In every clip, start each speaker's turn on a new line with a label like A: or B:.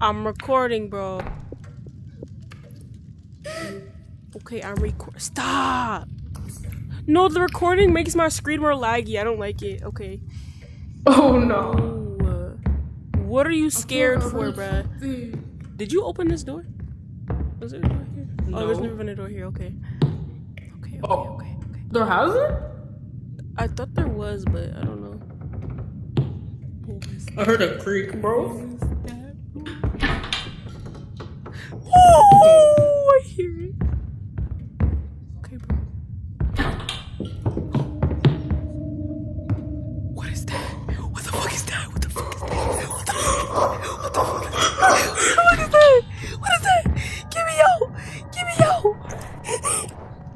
A: I'm recording, bro. Okay, I'm Stop! No, the recording makes my screen more laggy. I don't like it. Okay.
B: Oh no.
A: What are you scared for, bruh? Did you open this door? Was there a door here?
B: No.
A: Oh, there's never been a door here. Okay. Okay.
B: There hasn't?
A: I thought there was, but I don't know.
B: I heard a creak, bro.
A: Oh, I hear it. Okay, bro. What is that? What the fuck is that? What the fuck is that? What the fuck is that? What is that? Get me out! Get me out!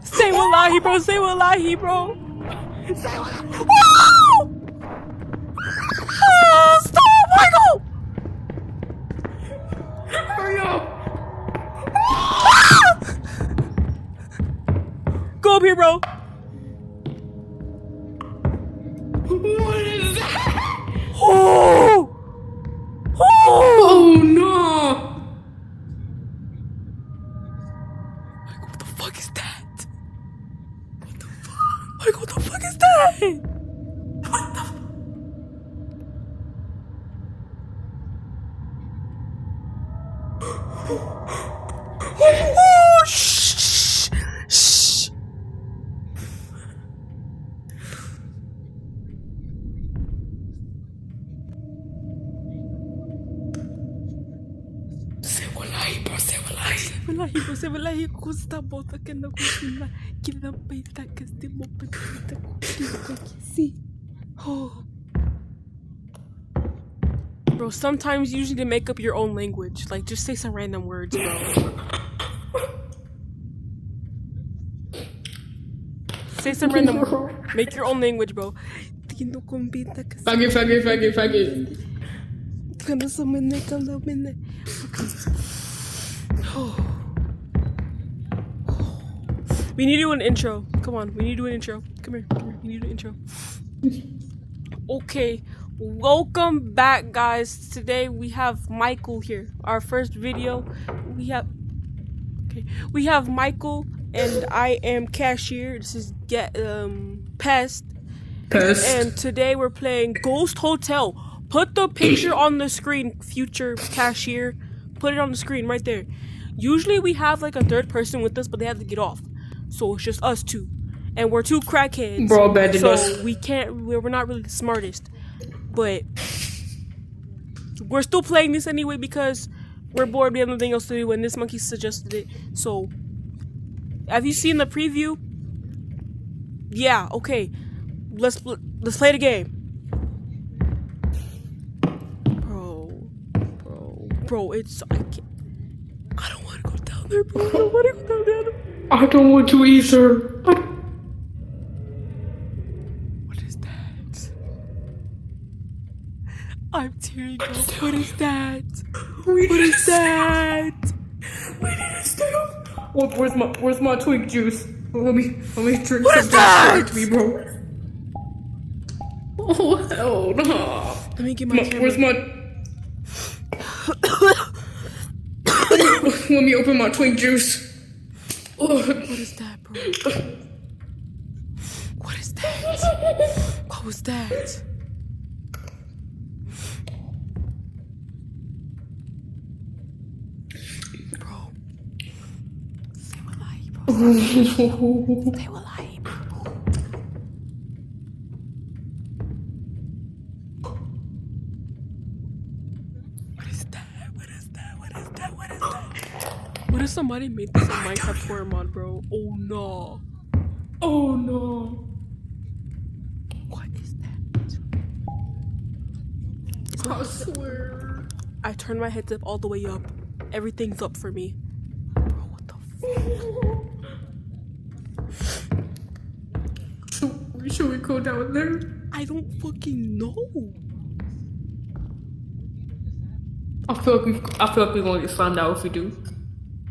A: Say wallahi, bro. Say wallahi, bro. Say wallahi. Whoa! Oh, stop, Michael!
B: Hurry up!
A: Go up here, bro.
B: What is that?
A: Oh!
B: Oh no!
A: Like, what the fuck is that? What the fuck? Like, what the fuck is that? What the? Oh, shh! Shh! Say wallahi, bro. Say wallahi. Wallahi, bro. Say wallahi. Kusta bota que no cocina. Que não peita que este mope peita que see. Oh. Bro, sometimes you just need to make up your own language. Like, just say some random words, bro. Say some random words. Make your own language, bro.
B: Faggot.
A: We need to do an intro. Come on, we need to do an intro. Come here. We need to do an intro. Okay, welcome back, guys. Today we have Micheal here. Our first video. We have Micheal, and I am Cashier. This is Pest. And today we're playing Ghost Hotel. Put the picture on the screen, future Cashier. Put it on the screen right there. Usually we have like a third person with us, but they have to get off. So it's just us two. And we're two crackheads.
B: Bro, abandoned us.
A: So we're not really the smartest. But we're still playing this anyway because we're bored. We have nothing else to do and this monkey suggested it. So have you seen the preview? Yeah, okay. Let's play the game. Bro, I don't want to go down there, bro. I don't want to go down there.
B: I don't want to either.
A: What is that? I'm tearing up. What is that? What is that?
B: We need to stay up. Where's my twig juice? Let me drink
A: what
B: some
A: that?
B: To me, bro. Oh hell no.
A: Let me get my camera.
B: Where's my Let me open my twig juice.
A: What is that, bro? What is that? What was that? Bro. Say wallahi, bro. Say wallahi, bro. What if somebody made this on Minecraft Horror mod, bro? Oh no.
B: Oh no.
A: What is that?
B: I swear.
A: I turned my head up all the way up. Everything's up for me. Bro, what the fuck?
B: Should we go down there?
A: I don't fucking know.
B: I feel like we're gonna get found out if we do.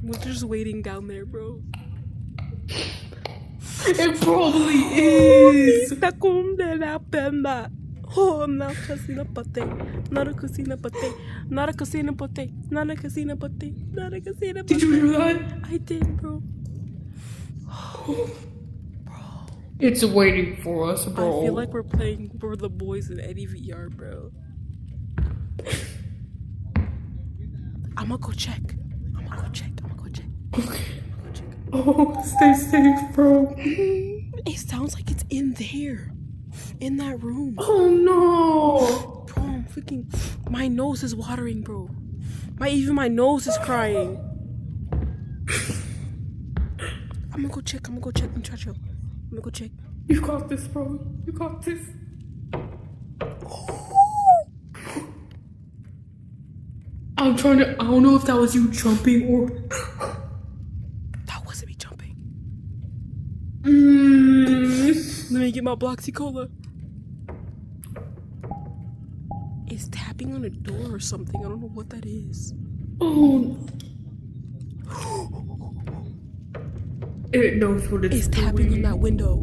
A: We're just waiting down there, bro.
B: It probably is.
A: Está condenada. Oh, I'm not casino pate. Not a casino pate. Not a casino pate. Not a casino pate. Not a casino pate.
B: Did you hear that?
A: I did, bro.
B: It's waiting for us, bro.
A: I feel like we're playing for the boys in Eddie VR, bro. I'ma go check.
B: Okay. Oh, stay safe, bro.
A: It sounds like it's in there. In that room.
B: Oh no.
A: Bro, I'm freaking... My nose is watering, bro. Even my nose is crying. I'm gonna go check, muchacho. I'm gonna go check.
B: You got this, bro. You got this. I don't know if that was you jumping or...
A: That wasn't me jumping.
B: Mm.
A: Let me get my Bloxy Cola. It's tapping on a door or something. I don't know what that is.
B: Oh. It knows what it's doing.
A: Tapping on that window.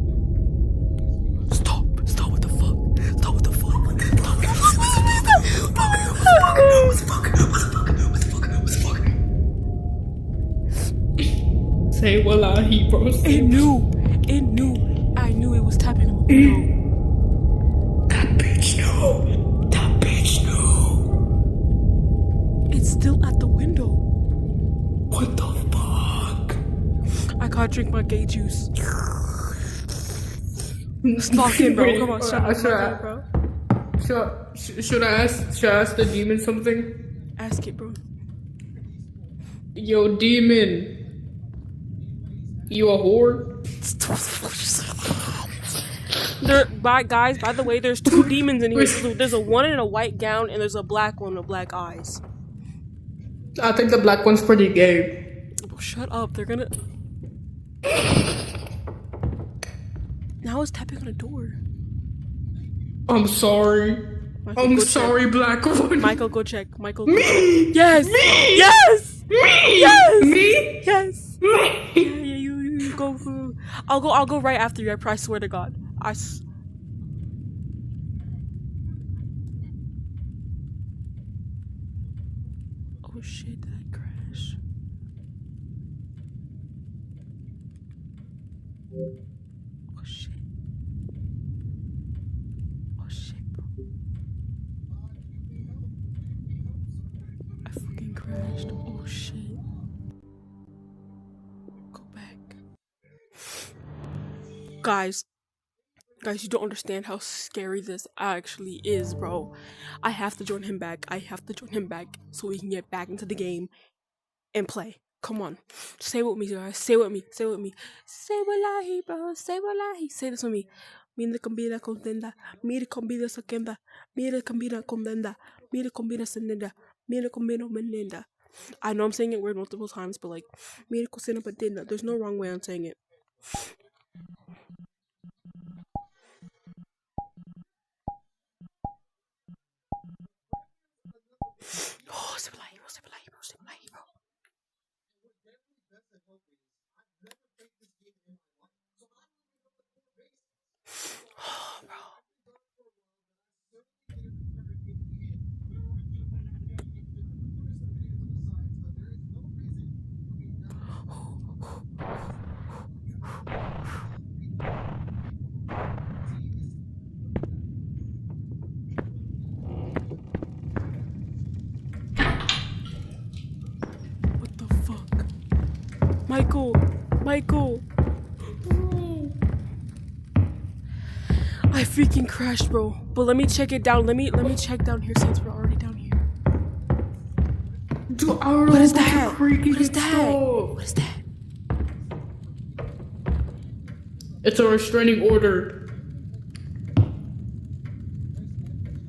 A: Stop what the fuck?
B: Say wallahi, bro.
A: It knew. I knew it was tapping on the window.
B: That bitch knew.
A: It's still at the window.
B: What the fuck?
A: I gotta drink my gay juice. Lock in, bro. Come on, bro.
B: Should I ask the demon something?
A: Ask it, bro.
B: Yo, demon. You a whore?
A: Guys, by the way, there's two demons in here. There's a one in a white gown and there's a black one with black eyes.
B: I think the black one's pretty gay.
A: Oh, shut up. They're gonna... Now it's tapping on a door.
B: I'm sorry. I'm sorry,
A: check.
B: black one.
A: Michael, go check.
B: Me?
A: Yes!
B: Me?
A: Yes!
B: Me?
A: Yes!
B: Me?
A: Yes!
B: Me?
A: Yeah, you go. I'll go right after you. I swear to God. Oh shit! Did I crash? Oh shit! Oh shit, bro! I fucking crashed. Oh shit! Go back. Guys, you don't understand how scary this actually is, bro. I have to join him back. So we can get back into the game and play. Come on. Say it with me, guys. Say with me. Say wallahi, bro. Say wallahi. Say this with me. Mira combina contenda. Mira combina sakenda. Mira combina contenda. Mira combina senenda. Mira combina menenda. I know I'm saying it weird multiple times, but like, mira cocina patenda. There's no wrong way I'm saying it. Oh, say wallahi, bro. Oh, bro. What the fuck? Michael. I freaking crashed, bro. But let me check it down. Let me check down here since we're already down here.
B: Dude, I don't know
A: What is that?
B: What is that? It's a restraining order.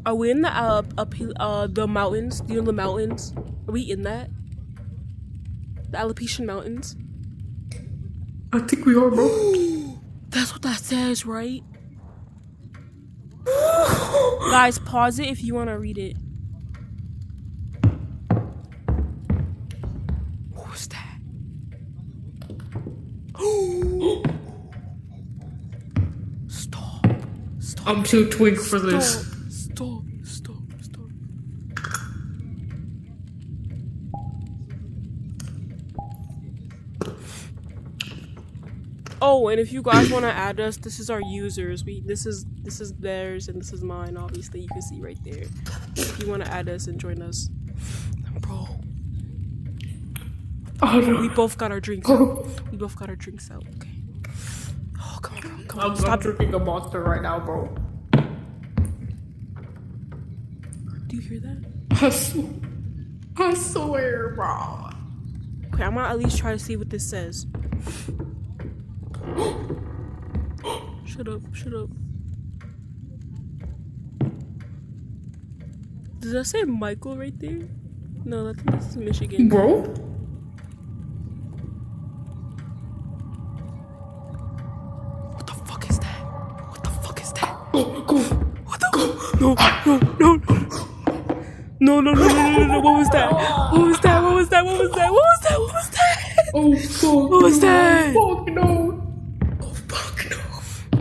A: Are we in the the mountains? Do you know the mountains? Are we in that? The Alapetian Mountains?
B: I think we are, bro.
A: That's what that says, right? Guys, pause it if you want to read it. Who's that? Stop.
B: I'm too twink for this.
A: Oh, and if you guys want to add us, this is our users. This is theirs and this is mine. Obviously, you can see right there. If you want to add us and join us, bro. We both got our drinks out. We both got our drinks out. Okay. Oh, come on, bro. Come on.
B: I'm drinking a monster right now, bro.
A: Do you hear that?
B: I swear, bro.
A: Okay, I'm gonna at least try to see what this says. Shut up, shut up. Does that say Michael right there? No, that's Michigan.
B: Bro?
A: What the fuck is that? What the fuck is that?
B: Go.
A: What the? No. What was that? What was that?
B: Oh, fuck.
A: What was that?
B: Fuck no.
A: Oh, fuck no.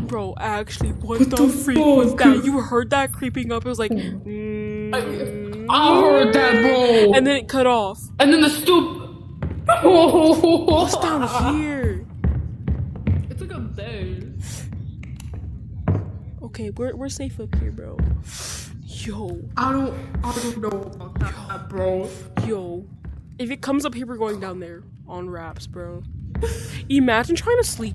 A: Bro, actually, what the freak was that? You heard that creeping up? It was like,
B: I heard that, bro.
A: And then it cut off.
B: And then the stoop.
A: What's down here?
B: It's like a bed.
A: Okay, we're safe up here, bro. Yo.
B: I don't know about that, bro.
A: Yo. If it comes up here, we're going down there on raps, bro. Imagine trying to sleep